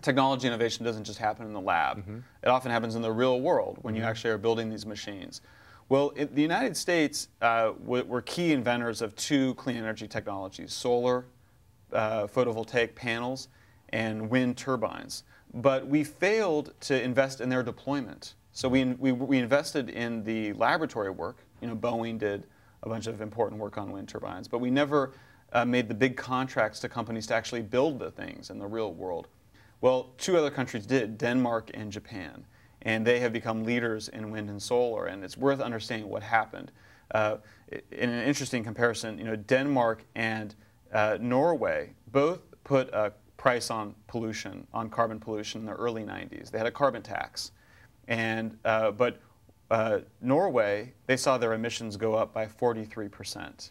technology innovation doesn't just happen in the lab. It often happens in the real world when you actually are building these machines. Well, the United States were key inventors of two clean energy technologies: solar photovoltaic panels and wind turbines. But we failed to invest in their deployment. So we invested in the laboratory work. Boeing did a bunch of important work on wind turbines, but we never made the big contracts to companies to actually build the things in the real world. Well, two other countries did, Denmark and Japan, and they have become leaders in wind and solar, and it's worth understanding what happened. In an interesting comparison, Denmark and Norway both put a price on pollution, on carbon pollution in the early 90s. They had a carbon tax. But Norway, they saw their emissions go up by 43%,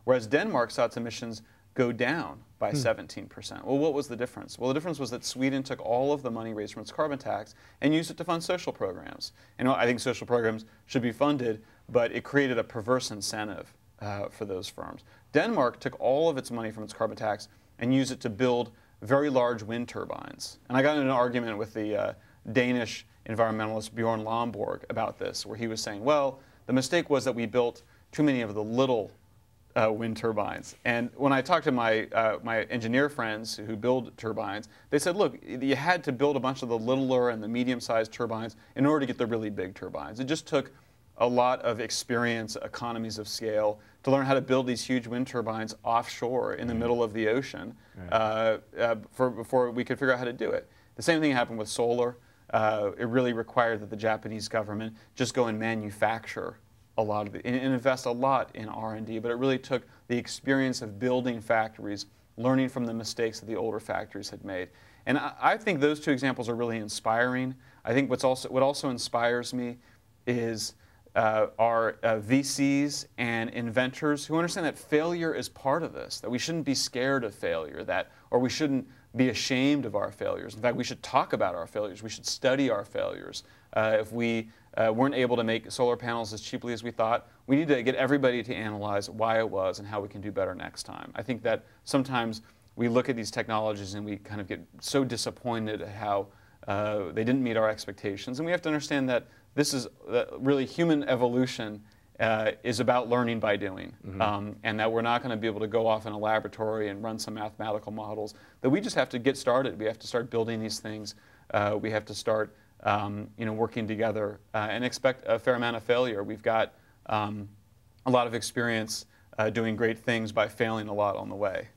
whereas Denmark saw its emissions go down by 17%. Well, what was the difference? Well, the difference was that Sweden took all of the money raised from its carbon tax and used it to fund social programs. I think social programs should be funded, but it created a perverse incentive for those firms. Denmark took all of its money from its carbon tax and used it to build very large wind turbines. And I got in an argument with the Danish environmentalist Bjorn Lomborg about this, where he was saying, well, the mistake was that we built too many of the little wind turbines. And when I talked to my engineer friends who build turbines, they said, look, you had to build a bunch of the littler and the medium-sized turbines in order to get the really big turbines. It just took a lot of experience, economies of scale, to learn how to build these huge wind turbines offshore in the middle of the ocean before we could figure out how to do it. The same thing happened with solar. It really required that the Japanese government just go and manufacture a lot of it and invest a lot in R&D, but it really took the experience of building factories, learning from the mistakes that the older factories had made. And I think those two examples are really inspiring. I think what also inspires me is our VCs and inventors who understand that failure is part of this, that we shouldn't be scared of failure, or we shouldn't be ashamed of our failures. In fact, we should talk about our failures. We should study our failures. If we weren't able to make solar panels as cheaply as we thought, we need to get everybody to analyze why it was and how we can do better next time. I think that sometimes we look at these technologies and we kind of get so disappointed at how they didn't meet our expectations. And we have to understand that this is really human evolution is about learning by doing, and that we're not going to be able to go off in a laboratory and run some mathematical models. That we just have to get started. We have to start building these things. We have to start working together and expect a fair amount of failure. We've got a lot of experience doing great things by failing a lot on the way.